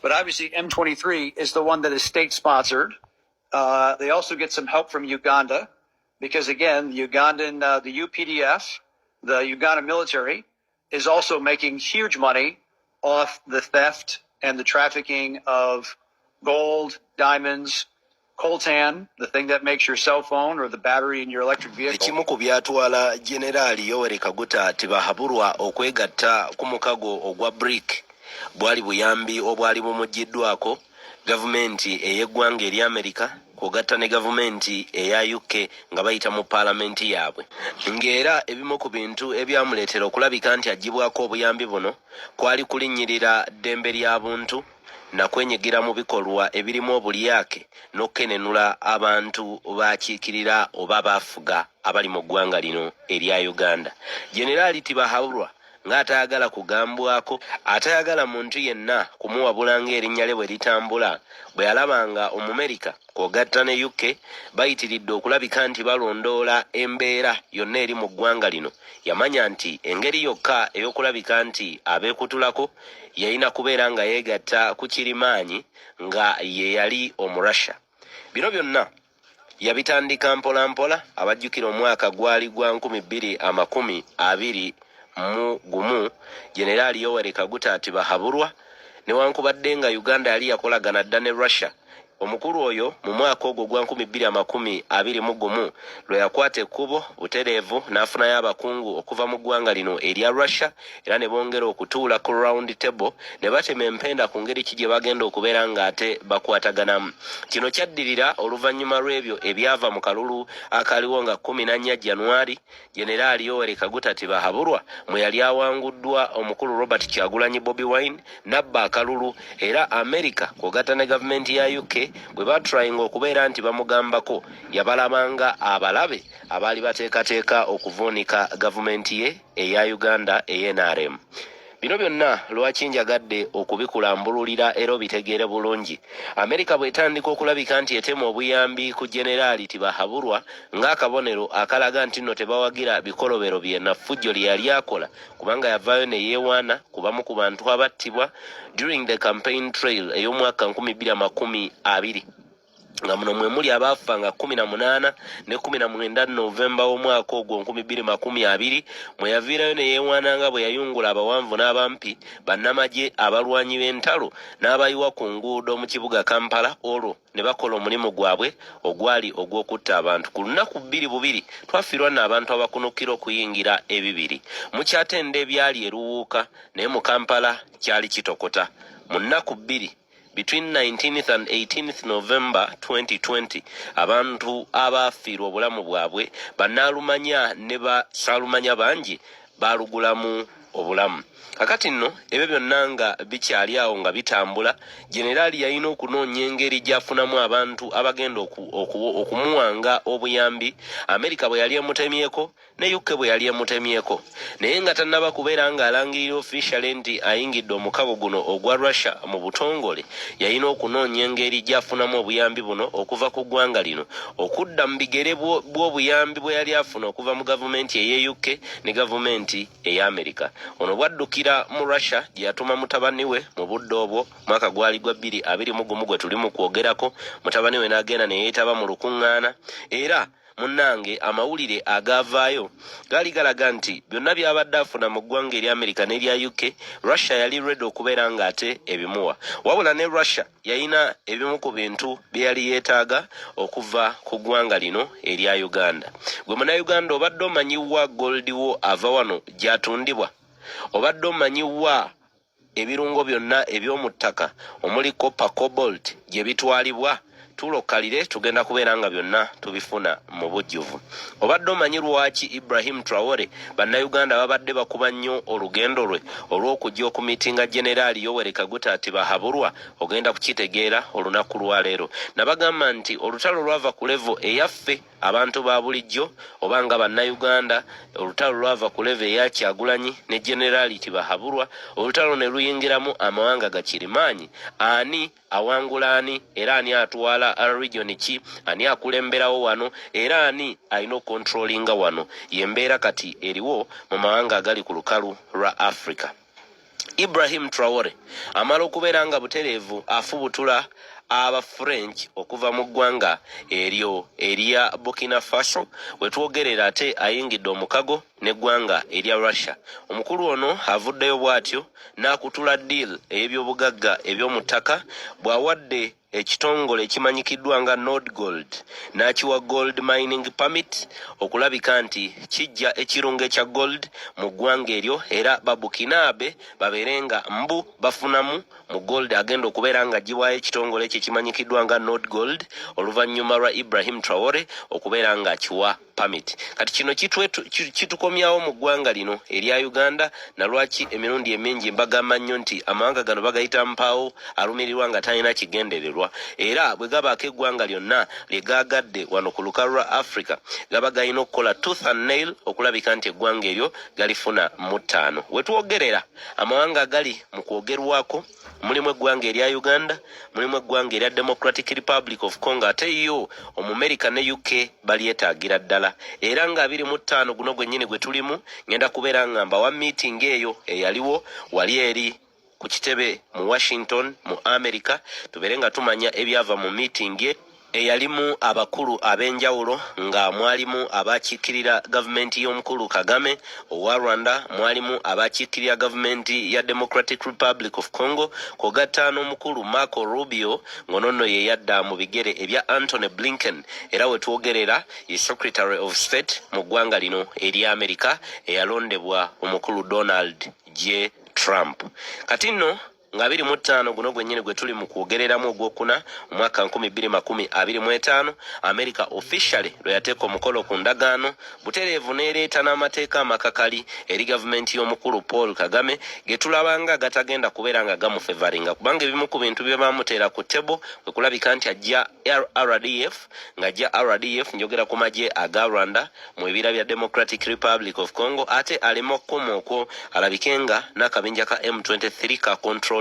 But obviously, M23 is the one that is state sponsored. They also get some help from Uganda because, again, the Ugandan, the UPDF, the Uganda military, is also making huge money off the theft and the trafficking of gold, diamonds, coltan, the thing that makes your cell phone or the battery in your electric vehicle. Ekimu ku byatwala Generali Yoweri Kaguta Tibahaburwa okwegatta ku mukago ogwa BRIC bwali buyambi obwali bumujiddwako gavumenti ey'eggwanga eri Amerika kugatta ne gavumenti eya UK nga bayita mu palamenti yaabwe. Ng'era ebimu ku bintu ebyamuleetera okulabika nti agibwako obuyambi buno kwali kulinnyirira ddembe ly'abuntu na kwenyigira mu bikolwa ebirimu obulyake n'okkenenula abantu baakiikirira oba baafuga abali mu ggwanga lino erya Uganda. Generali Tibahaburwa ng'atayagala kugambwako, atayagala muntu yenna kumuwabula ng'erinnya lye bwe litambula, bwe yalabanga Omumerika kw'ogatta ne UK bayitiridde okulabika nti balondoola embeera yonna eri mu ggwanga lino, yamanya nti engeri yokka ey'okulabika nti abeekutulako yalina kubeera nga yeegatta ku kirimaanyi nga ye yali Omurussia. Bino byonna yabitandika mpola mpola. Abajjukira omwaka gwali gwa 2021 Generali Yoweri Kaguta Tibahaburwa newankubadde nga Uganda yali yakolagana dda ne Russia. Omukulu oyo mu mwaka ogwo gwa 2021 lwe yakwata ekkubo butereevu n'afunayo abakungu okuva mu ggwanga lino erya Russia, era ne bongera okutuula ku round table ne batema empenda ku ngeri ki gye bagenda okubeera ng'ate bakwataganamu. Kino kyaddirira oluvannyuma lw'ebyo ebyava mu kalulu akaliwo nga 14 January Generali Yoweri Kaguta Tibahaburwa mwe yali awanguddwa omukulu Robert Kyagulanyi Bobi Wine n'abba akalulu, era America kw'ogatta ne gavumenti ya UK bwe batrayinga okubeera nti bamugambako yabalabanga abalabe abaali bateekateeka okuvuunika gavumenti ye eya Uganda NRM. Bino byonna lwaki njagadde okubikulambululira era obitegeere bulungi. Amerika bw'etandika okulabika nti etema obuyambi ku Generali Tibahaburwa ng'akabonero akalaga nti nno tebawagira bikolobero bye na ffujjo lye yali akola, kubanga yavaayo ne yeewaana ku bamu ku bantu abattibwa during the campaign trail ey'omwaka 2020 nga muno mwe muli abaafa nga 18 ne 19 Novemba w'omwaka ogwo 2020 mwe yaviirayo ne yeewaana nga bwe yayungula abawanvu n'abampi bannamagye abalwanyi b'entalo n'abayiwa ku nguudo mu kibuga Kampala olwo ne bakola omulimu gwabwe ogwali ogw'okutta abantu. Ku lunaku 2 twafiirwa n'abantu abakunukira okuyingira ebibiri. Mukyatenda ebyali eruwuuka naye mu Kampala kyali kitokota. Mu nnaku 2 between 19th and 18th November 2020 abantu abaafiirwa obulamu bwabwe bannaalumanya ne basaalumanya bangi baalugulamu obulamu. Kakati nno ebyo byonna nga bikyali awo nga bitambula, Generali yalina okunoonya engeri gy'afunamu abantu abagenda okumuwanga obuyambi. Amerika bwe yali emutemyeko ne UK bwe yali emutemyeko, naye nga tannaba kubeera ng'alangirira officially nti ayingidde omukago guno ogwa Russia mu butongole, yalina okunoonya engeri gy'afunamu obuyambi buno okuva ku ggwanga lino okudda mu bigere bw'obuyambi bwe yali afuna okuva mu gavumenti ey'e UK ne gavumenti eya Amerika. Ono bwaddukira mu Russia gye yatuma mutabani we mu budde obwo mwaka gwali gwa 2021 gwe tuli mu kwogerako. Mutabani we n'agenda ne yeetaba mu lukuŋŋaana, era munnange amawulire agavaayo gaali galaga nti byonna by'abadde afuna mu ggwanga erya Amerika n'erya UK, Russia yali ready okubeera ng'ate ebimuwa. Wabula ne Russia yalina ebimu ku bintu bye yali yeetaaga okuva ku ggwanga lino erya Uganda. Gwe munnayuganda obadde omanyiwa gold wo ava wano gy'atundibwa? Obadde omanyiwa ebirungo byonna eby'omu ttaka omuli copper, cobalt gye bitwalibwa? Tulokalire tugenda kubeera nga byonna tubifuna mu bujjuvu. Obadde omanyi lwaki Ibrahim Traore bannayuganda babadde bakuba nnyo olugendo lwe olw'okujja okumitinga Generali Yoweri Kaguta Tibahaburwa? Ogenda kukitegeera olunaku lwaleero. Nabagamba nti olutalo lwava ku levo eyaffe abantu ba bulijjo oba nga bannayuganda, olutalo lwava ku levo eya Kyagulanyi ne Generali Tibahaburwa, olutalo ne luyingiramu amawanga gakirimaanyi. Ani awangula ani, era ani atwala region ki, ani akulemberawo wano, era ani alina controllinga wano. Yembeera kati eriwo mu mawanga agali ku lukalu lwa Africa. Ibrahim Traore amala okubeera nga butereevu afubutula aba French okuva mu ggwanga eryo erya Burkina Faso wetwogerera ate ayingidde omukago n'eggwanga erya Russia. Omukulu ono avuddeyo bw'atyo n'akutula deal ey'ebyobugagga eby'omu ttaka bw'awadde ekitongole ekimanyikiddwa nga Nord Gold n'akiwa gold mining permit okulabika nti kijja ekirungo ekya gold mu ggwanga eryo era babukinabe babeerenga mbu bafunamu mu gold agenda okubeera nga giwayo ekitongole ekyo ekimanyikiddwa nga Nord Gold oluvannyuma lwa Ibrahim Traore okubeera nga akiwa permit. Kati kino kitukomyawo mu ggwanga lino erya Uganda na lwaki emirundi emingi mbagamba nnyo nti amawanga gano bagayita mpaawo alumirirwa nga talina kigendererwa era bwe gabaako eggwanga lyonna lye gaagadde wano ku lukalu lwa Africa gaba galina okukola tooth and nail okulabika nti eggwanga eryo galifuna mu 5. Wetwogerera amawanga agali mu kwogerwako mulimu eggwanga erya Uganda, mulimu eggwanga erya Democratic Republic of Congo ate yo Omumerica ne UK balyetaagira ddala era nga 25 guno gwennyini gwe tulimu ngenda kubeera nga mbawa meeting eyo eyaliwo wali eri ku kitebe mu Washington mu America tubeere nga tumanya ebyava mu meeting eyalimu abakulu ab'enjawulo nga mwalimu abakiikirira gavumenti y'omukulu Kagame owa Rwanda, mwalimu abakiikirira gavumenti ya Democratic Republic of Congo kogatta n'omukulu Marco Rubio ngonono ye yadda mu bigere ebya Anthony Blinken era wetwogerera ye Secretary of State mu ggwanga lino eri America eyalondebwa omukulu Donald J. Trump. Kati nno nga 25 guno gwennyini gwe tuli mu kwogereramu ogwokuna omwaka 2025 America officially lwe yateeka omukolo ku ndagaano butereevu n'ereeta n'amateeka amakakali eri gavumenti y'omukulu Paul Kagame ge tulabanga gatagenda kubeera nga gamufevaringa kubanga ebimu ku bintu bye bamuteera ku tebo kwe kulabika nti ajja RDF ng'ajja RDF njogera ku magye aga Rwanda mu ebira bya Democratic Republic of Congo ate alema okukoma okwo alabikenga n'akabinja ka M23 ka control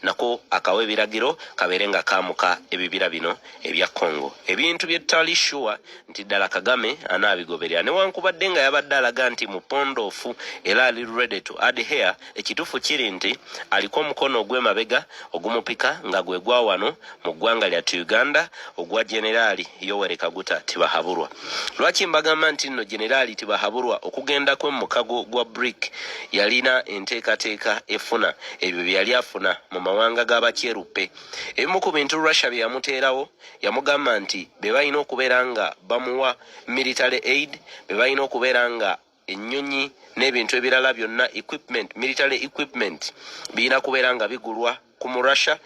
nako akawe biragiro kaberenga kamuka ebibira bino ebya Congo. Ebintu byetali sure nti ddala Kagame anabigoberera newankubadde nga yabadde alaga nti mu pondofu era ali ready to adhere ekitufu kiri nti aliko omukono ogw'emabega ogumupika nga gwe gwa wano mu ggwanga lya Uganda ogwa Generali Yoweri Kaguta Tibahaburwa. Lwaki mbagamba nti nno Generali Tibahaburwa okugenda kwe mukago gwa BRIC yalina enteekateeka efuna ebyo byali afuna mu mawanga g'abakyeruppe. Ebimu ku bintu Russia bye yamuteerawo yamugamba nti be balina okubeera nga bamuwa military aid, be balina okubeera nga ennyonyi n'ebintu ebirala byonna equipment, military equipment birina kubeera nga bigulwa ku mu Russia,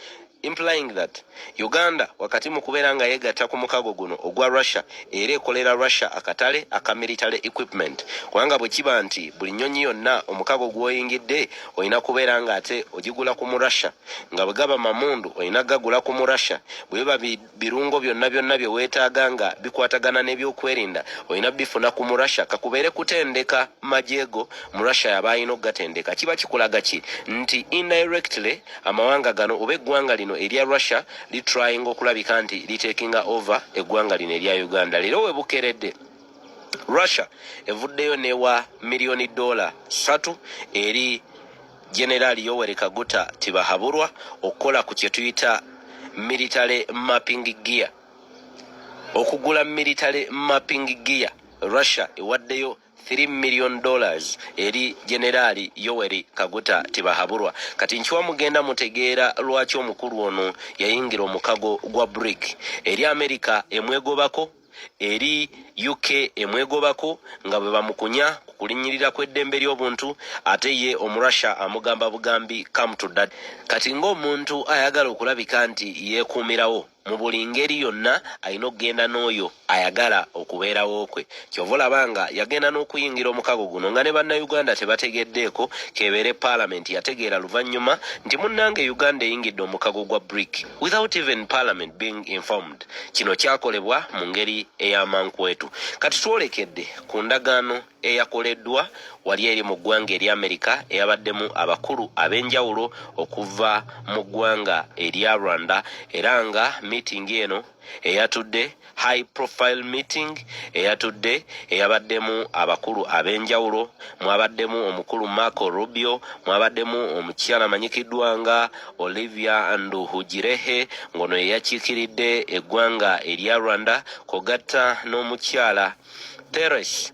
implying that Uganda wakati mu kubeera nga yegatta ku mukago guno ogwa Russia era ekolera Russia akatale aka military equipment kubanga bwe kiba nti buli nnyonyi yonna omukago gw'oyingidde olina kubeera nga ate ogigula ku mu Russia nga bwe gaba mamundu olina gagula ku mu Russia bwe biba birungo byonna bye weetaaga nga bikwatagana n'ebyokwerinda olina bifuna ku mu Russia kakubeere kutendeka majeego mu Russia yabayina okugatendeka kiba kikulaga ki nti indirectly amawanga gano oba eggwanga lino erya Russia li trying okulabika nti li taking over eggwanga lino erya Uganda. Leero we bukeredde Russia evuddeyo newa miliyoni $3 eri Generali Yoweri Kaguta Tibahaburwa okukola ku kye tuyita military mapping gear. Okugula military mapping gear Russia ewaddeyo $3 million eri Generali Yoweri Kaguta Tibahaburwa. Kati nchiwa mugenda mutegeera lwaki omukulu ono yayingira omukago gwa BRIC eri America emwegobako eri UK emwegobako nga bwe bamukunya kulinyirira kw'eddembe ly'obuntu ate ye omurussia amugamba bugambi come to that. Kati ng'omuntu ayagala okulabika nti yeekuumirawo mu buli ngeri yonna alina okugenda n'oyo ayagala okubeerawo kwe. Kyova olabanga yagenda n'okuyingira omukago guno nga ne bannayuganda tebategeddeeko kebeere parliament yategeera luvannyuma nti munnange Uganda eyingidde omukago gwa BRIC without even parliament being informed. Kino kyakolebwa mu ngeri ey'amankwetu. Kati twolekedde ku ndagaano eyakoleddwa wali eri mu ggwanga eri Amerika eyabaddemu abakulu ab'enjawulo okuva mu ggwanga erya Rwanda era nga meeting eno eyatudde high profile meeting eyatudde eyabaddemu abakulu ab'enjawulo mwabaddemu omukulu Marco Rubio mwabaddemu omukyala manyikiddwa nga Olivia Nduhungirehe ngono eyakiikiridde eggwanga erya Rwanda kogatta n'omukyala Teres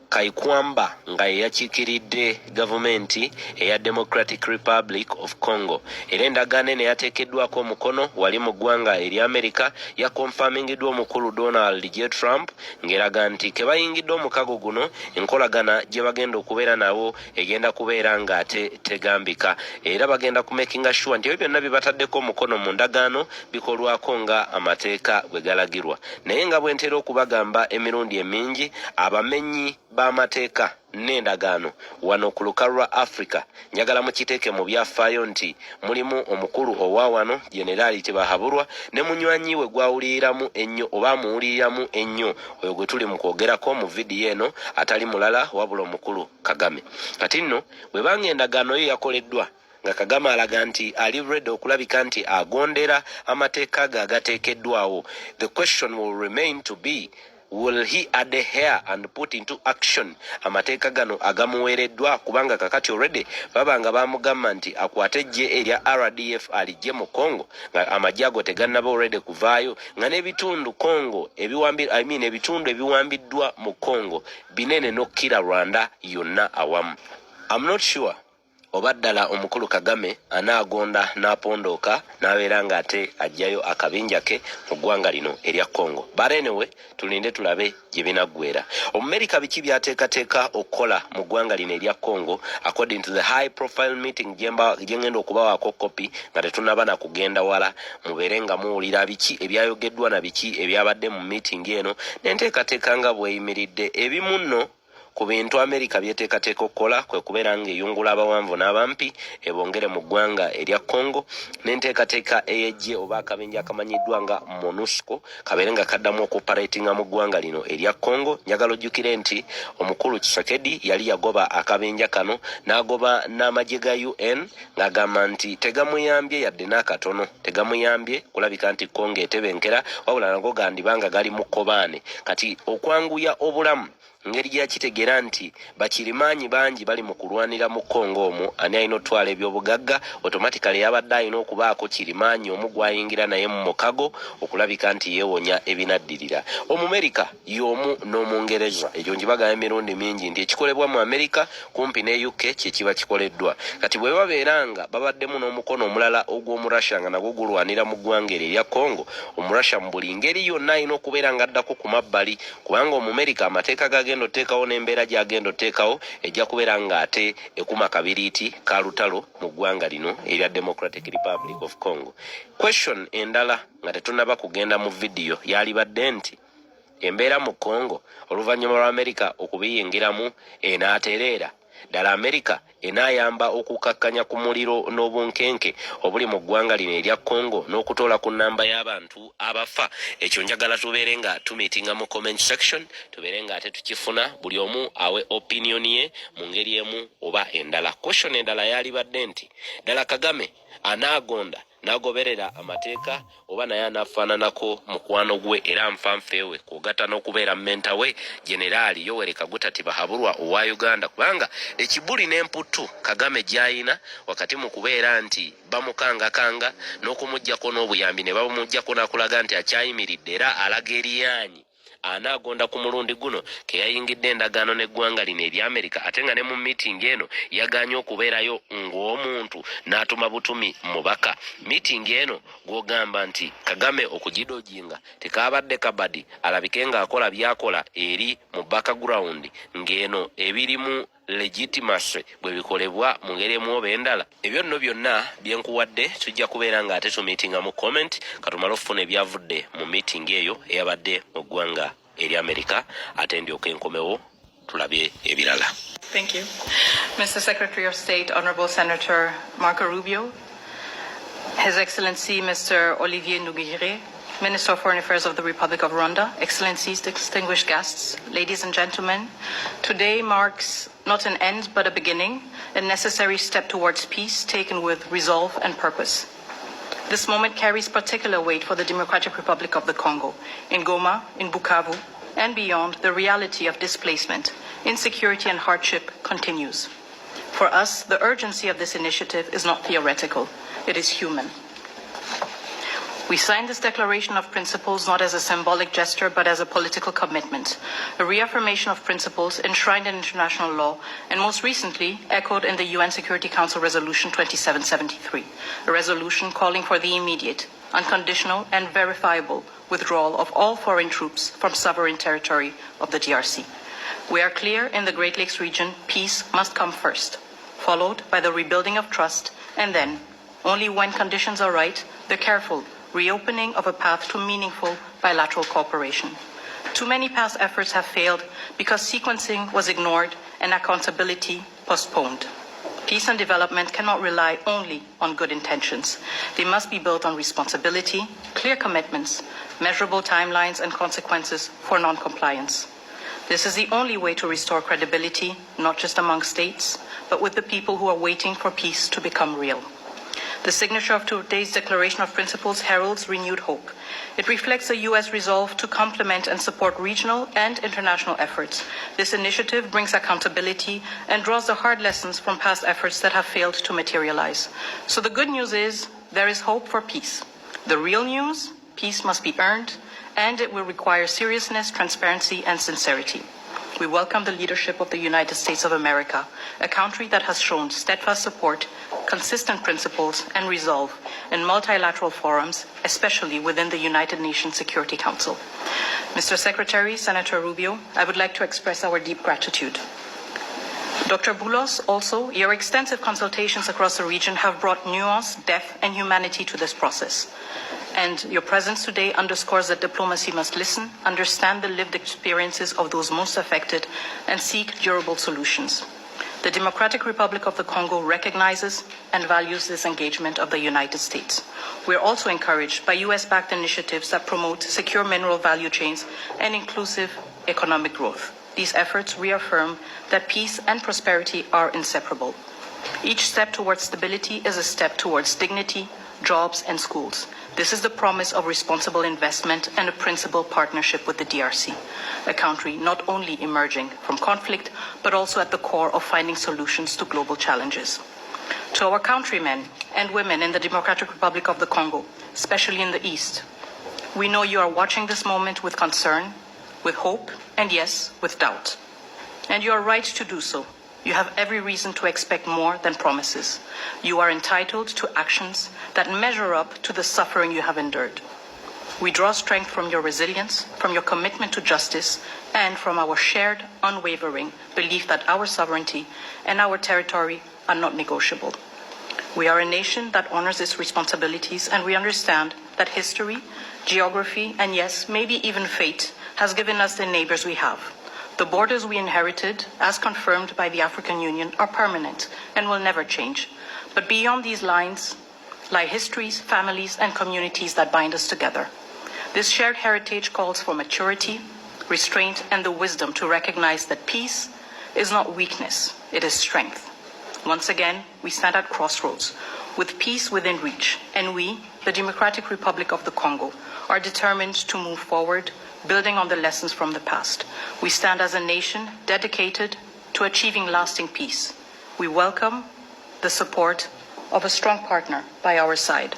Kaikwamba nga yakikiridde gavumenti eya Democratic Republic of Congo. Era endagaano eno yateekeddwako omukono wali mu ggwanga eri Amerika ya confirmingiddwa omukulu Donald J. Trump ng'eraga nti ke bayingidde omukago guno enkolagana gye bagenda okubeera nabo egenda kubeera nga tegambika. Era bagenda kumakinga sure nti ebyo byonna bye bataddeko omukono mu ndagaano bikolwako nga amateeka bwe galagirwa. Naye nga bwe ntera okubagamba emirundi emingi abamenyi b'amateeka n'endagaano wano ku lukalu lwa Africa njagala mukiteeke mu byafaayo nti mulimu omukulu owa wano Jenerali Tebahaburwa ne munywanyi we gwawuliriramu ennyo oba amuwuliriramu ennyo oyo gwe tuli mu kwogerako mu vidiyo eno atali mulala wabula omukulu Kagame. Kati nno bwe banga endagaano yo yakoleddwa nga Kagame alaga nti ali ready okulabika nti agondera amateeka ge agateekeddwawo, the question will remain to be, will he adhere and put into action amateeka gano agamuweereddwa? Kubanga kakati already babanga bamugamba nti akwate eggye erya RDF alijje mu Congo nga amagye ago tegannaba already kuvaayo nga n'ebitundu Congo ebitundu ebiwambiddwa mu Congo binene n'okkira Rwanda yonna awamu. I'm not sure oba ddala omukulu Kagame anaagonda n'apondooka n'abeera ng'ate ajjayo akabinja ke mu ggwanga lino erya Congo. But anyway, tulinde tulabe gye binaggweera. Omumerika biki byateekateeka okukola mu ggwanga lino erya Congo according to the high profile meeting gye ngenda okubawaako kopi nga tetunnaba na kugenda wala mubeere nga muwulira biki ebyayogeddwa na biki ebyabadde mu meeting eno n'enteekateeka nga bweyimiridde. Ebimu nno ku bintu Amerika byeteekateeka okukola kwe kubeera ng'eyungula abawanvu n'abampi ebongere mu ggwanga erya Congo n'enteekateeka ey'eggye oba akabenje akamanyiddwa nga MONUSCO kabeere nga kaddamu okuparatinga mu ggwanga lino erya Congo. Njagala ojjukire nti omukulu Tshisekedi yali yagoba akabenja kano n'agoba n'amagye ga UN ng'agamba nti tegamuyambye yadde n'akatono, tegamuyambye kulabika nti Congo etebenkera wabula nago gandibanga gali mu kkobaane. Kati okwanguya obulamu ngeri gyakitegeera nti bakirimaanyi bangi bali mu kulwanira mu Congo omwo, ani alina otwala ebyobugagga automatically yabadde alina okubaako kirimaanyi omu gwayingira naye mu mukago okulabika nti yeewonya ebinaddirira. Omumerika y'omu n'Omungereza, ekyo njibagamba emirundi mingi nti ekikolebwa mu Amerika kumpi ne UK kye kiba kikoleddwa. Kati bwe babeera nga babaddemu n'omukono omulala ogw'Omurusha nga nagwo gulwanira mu ggwanga erya Congo, Omurusha mu buli ngeri yonna alina okubeera nga addako ku mabbali kubanga Omumerika amateeka gagenda oteekawo n'embeera gy'agenda oteekawo ejja kubeera ng'ate ekuma kabiriiti ka lutalo mu ggwanga lino erya Democratic Republic of Congo. Question endala nga tetunnaba kugenda mu vidiyo yalibadde nti embeera mu Congo oluvannyuma lwa Amerika okubiyingiramu enaatereera ddala Amerika enaayamba okukakkanya ku muliro n'obunkenke obuli mu ggwanga lino erya Congo n'okutoola ku nnamba y'abantu abafa. Ekyo njagala tubeere nga tumiitinga mu comment section, tubeere nga ate tukifuna buli omu awe opinion ye mu ngeri emu oba endala. Question endala yalibadde nti ddala Kagame anaagonda n'agoberera amateeka oba naye anaafaananako mukwano gwe era nfanfeewe kw'ogatta n'okubeera mmenta we Jenerali Yoweri Kaguta Tibahaburwa owa Uganda, kubanga ekibuli n'emputtu Kagame gy'ayina wakati mu kubeera nti bamukangakanga n'okumuggyako n'obuyambi ne babumuggyako n'akulaga nti akyayimiridde era alaga eriyanyi anaagonda ku mulundi guno ke yayingidde endagaano n'eggwanga lino erya Amerika ate nga ne mu meeting eno yaganye okubeerayo ng'omuntu n'atuma butumi mubaka. Meeting eno gw'ogamba nti Kagame okugidojinga tekaabadde kabadi alabike ng'akola by'akola eri mu background ng'eno ebirimu legitimacy bwe bikolebwa mu ngeri emu oba endala. Ebyo nno byonna byenkuwadde tujja kubeera ng'ate tumiitinga mu comment katumala okufuna ebyavudde mu meeting eyo eyabadde mu ggwanga eri Amerika ate ndyoke nkomewo tulabe ebirala. Thank you. Mr. Secretary of State, Honorable Senator Marco Rubio, His Excellency Mr. Olivier Nduhungirehe, Minister of Foreign Affairs of the Republic of Rwanda, Excellencies, distinguished guests, ladies and gentlemen, today marks not an end but a beginning, a necessary step towards peace taken with resolve and purpose. This moment carries particular weight for the Democratic Republic of the Congo. In Goma, in Bukavu, and beyond, the reality of displacement, insecurity and hardship continues. For us, the urgency of this initiative is not theoretical, it is human. We signed this declaration of principles not as a symbolic gesture, but as a political commitment, a reaffirmation of principles enshrined in international law, and most recently echoed in the UN Security Council Resolution 2773, a resolution calling for the immediate, unconditional, and verifiable withdrawal of all foreign troops from sovereign territory of the DRC. We are clear in the Great Lakes region, peace must come first, followed by the rebuilding of trust, and then, only when conditions are right, the careful reopening of a path to meaningful bilateral cooperation. Too many past efforts have failed because sequencing was ignored and accountability postponed. Peace and development cannot rely only on good intentions. They must be built on responsibility, clear commitments, measurable timelines, and consequences for non-compliance. This is the only way to restore credibility, not just among states, but with the people who are waiting for peace to become real. The signature of today's Declaration of Principles heralds renewed hope. It reflects the U.S. resolve to complement and support regional and international efforts. This initiative brings accountability and draws the hard lessons from past efforts that have failed to materialize. So the good news is there is hope for peace. The real news, peace must be earned, and it will require seriousness, transparency, and sincerity. We welcome the leadership of the United States of America, a country that has shown steadfast support, consistent principles, and resolve in multilateral forums, especially within the United Nations Security Council. Mr. Secretary, Senator Rubio, I would like to express our deep gratitude. Dr. Boulos, also, your extensive consultations across the region have brought nuance, depth, and humanity to this process. And your presence today underscores that diplomacy must listen, understand the lived experiences of those most affected, and seek durable solutions. The Democratic Republic of the Congo recognizes and values this engagement of the United States. We are also encouraged by US-backed initiatives that promote secure mineral value chains and inclusive economic growth. These efforts reaffirm that peace and prosperity are inseparable. Each step towards stability is a step towards dignity, jobs, and schools. This is the promise of responsible investment and a principled partnership with the DRC, a country not only emerging from conflict, but also at the core of finding solutions to global challenges. To our countrymen and women in the Democratic Republic of the Congo, especially in the East, we know you are watching this moment with concern, with hope, and yes, with doubt. And you are right to do so. You have every reason to expect more than promises. You are entitled to actions that measure up to the suffering you have endured. We draw strength from your resilience, from your commitment to justice, and from our shared, unwavering belief that our sovereignty and our territory are not negotiable. We are a nation that honors its responsibilities, and we understand that history, geography, and yes, maybe even fate has given us the neighbors we have. The borders we inherited, as confirmed by the African Union, are permanent and will never change. But beyond these lines lie histories, families, and communities that bind us together. This shared heritage calls for maturity, restraint, and the wisdom to recognize that peace is not weakness, it is strength. Once again, we stand at crossroads, with peace within reach, and we, the Democratic Republic of the Congo, are determined to move forward, building on the lessons from the past. We stand as a nation dedicated to achieving lasting peace. We welcome the support of a strong partner by our side.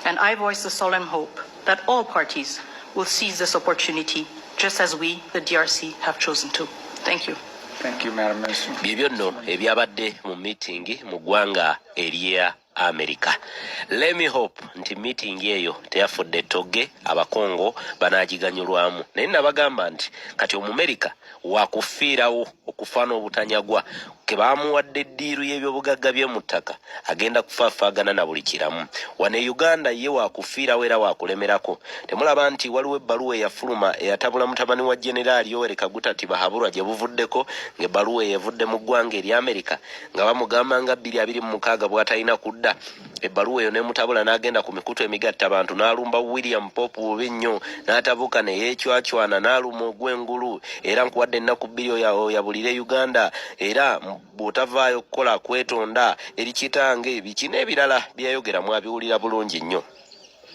And I voice the solemn hope that all parties will seize this opportunity, just as we, the DRC, have chosen to. Thank you. Thank you, Madam Minister. Bibyo nno ebyabadde mu meeting mu ggwanga erya America. Let me hope nti meeting eyo teyafudde togge abakongo banaagiganyulwamu. Naye nabagamba nti kati Omumerika wakufiirawo okufaana obutanyagwa ke baamuwadde eddiiru y'ebyobugagga bye mu ttaka agenda kufaafaagana na buli kiramu. Wano e Uganda ye waakufiirawo era waakulemerako. Temulaba nti waliwo ebbaluwa eyafuluma eyatabula mutabani wa Jeneraali Yoweri Kaguta Tibahaburwa gye buvuddeko ng'ebbaluwa eyevudde mu ggwanga eri Amerika nga bamugamba nga 2026 bw'atalina kudda. Ebbaluwa eyo n'emutabula n'agenda ku mikutu emigatta abantu n'alumba William Pope bubi nnyo n'atabuuka ne yeecwacwana n'aluma ogw'engulu era nkuwadde ennaku 2 oyabulire Uganda era bw'otavaayo kukola kwetonda eri kitange biki n'ebirala byayogera mwabiwulira bulungi nnyo.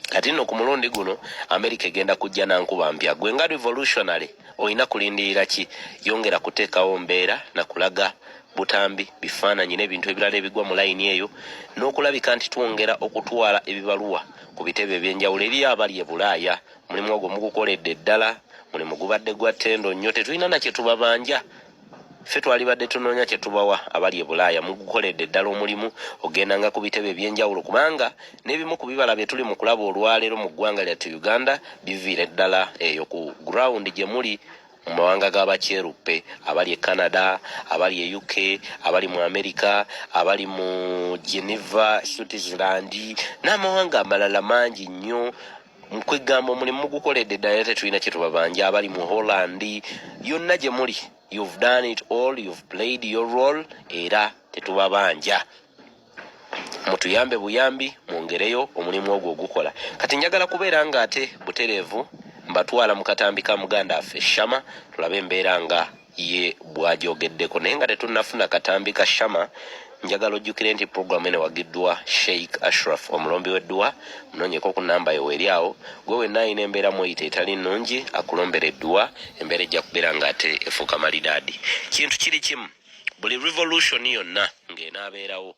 Kati nno ku mulundi guno Amerika egenda kujja nankuba mpya. Gwe nga revolutionary olina kulindirira ki? Yongera kuteekawo mbeera na kulaga butambi bifaananyi n'ebintu ebirala ebigwa mu layini eyo n'okulabika nti twongera okutwala ebibaluwa ku bitebe ebyenjawulo eri abali e Bulaaya. Mulimu ogwo mugukoledde ddala, mulimu gubadde gwa ttendo nnyo, tetulina na kye tubabanja. Ffe twalibadde tunoonya kye tubawa abali e Bulaaya, mugukoledde ddala omulimu ogendanga ku bitebe ebyenjawulo kubanga n'ebimu ku bibala bye tuli mu kulaba olwaleero mu ggwanga lyattu Uganda biviira ddala eyo ku ground gye muli mu mawanga g'abakyeruppe abali e Canada, abali e UK, abali mu Amerika, abali mu Geneva, Switzerland n'amawanga amalala mangi nnyo. Nkwegamba omulimu mugukoledde ddala tetulina kye tubabanja. Abali mu Holland, yonna gye muli, you've done it all, you've played your role era tetubabanja. Mutuyambe buyambi mwongereyo omulimu ogwo ogukola. Kati njagala kubeera nga ate butereevu mbatwala mu katambi ka muganda affe Shama tulabe embeera nga ye bw'agyogeddeko naye nga tetunnafuna katambi ka Shama. Njagala ojjukire nti programu eno wagiddwa Sheikh Ashraf omulombi w'edduwa. Munoonyeko ku namba yo eri awo gwe wenna alina embeera mweyita etali nnungi akulombera edduwa embeera ejja kubeera nga ate efuuka malidaadi. Kintu kiri kimu, buli revolution yonna ng'enaabeerawo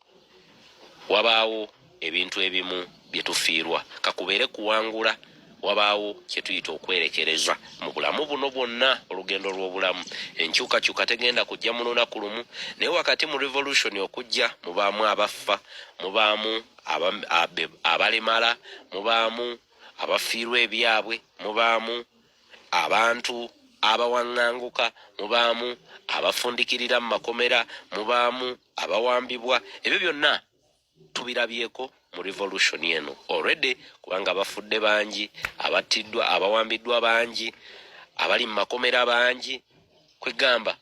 wabaawo ebintu ebimu bye tufiirwa kakubeere kuwangula wabaawo kye tuyita okwerekereza mu bulamu buno bwonna olugendo lw'obulamu. Enkyukakyuka tegenda kujja mu lunaku lumu naye wakati mu revolution okujja mubaamu abafa, mubaamu abalemala, mubaamu abafiirwa ebyabwe, mubaamu abantu abawaŋŋanguka, mubaamu abafundikirira mu makomera, mubaamu abawambibwa. Ebyo byonna tubirabyeko mu revolution eno already kubanga abafudde bangi, abattiddwa, abawambiddwa bangi, abali mu makomera bangi. Kwegamba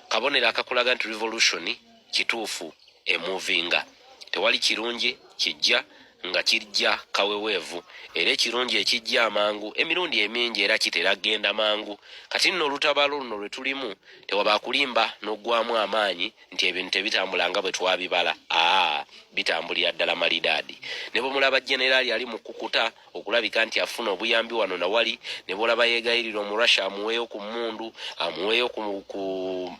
kabonero akakulaga nti revolution kituufu emuvinga. Tewali kirungi kijja nga kijja kaweweevu era ekirungi ekijja amangu emirundi emingi era kitera genda mangu. Kati nno olutabaalo luno lwe tulimu tewaba kulimba n'oggwamu amaanyi nti ebintu tebitambula nga bwe twabibala. Bitambulira ddala malidaadi. Ne bwe mulaba Jeneraali ali mu kukuta okulabika nti afuna obuyambi wano na wali, ne bwolaba yeegayirira Omurusha amuweeyo ku mmundu, amuweeyo ku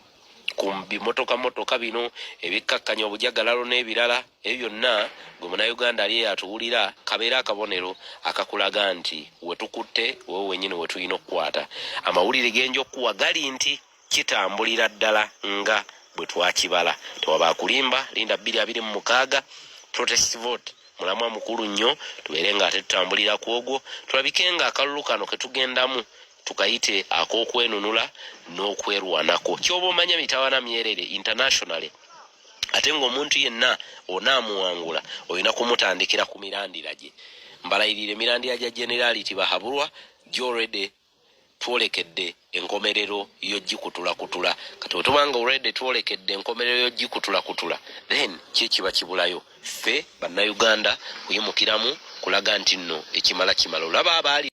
bimotoka bino ebikkakkanya obujagalalo n'ebirala. Ebyo byonna gwe Munnayuganda ali atuwulira kabeera akabonero akakulaga nti we tukutte wewe wennyini we tulina okukwata. Amawulire genja okuwa gali nti kitambulira ddala nga bwe twakibala. Tewaba kulimba, linda 2026 protest vote mulamwa mukulu nnyo tubeere nga ate tutambulira ku ogwo tulabike nga akalulu kano ke tugendamu tukayite ak'okwenunula n'okwerwanako. Kyoba omanya mitawana myerere internationally ate ng'omuntu yenna onaamuwangula olina kumutandikira ku mirandira gye. Mbalayirire emirandira gya Jeneraali Tibahaburwa gy'olredde twolekedde enkomerero y'ogikutulakutula. Kati otubanga already twolekedde enkomerero y'ogikutulakutula then kiba kibulayo. Ffe bannayuganda kuyimukiramu kulaga nti nno ekimala kimala. Olaba abaali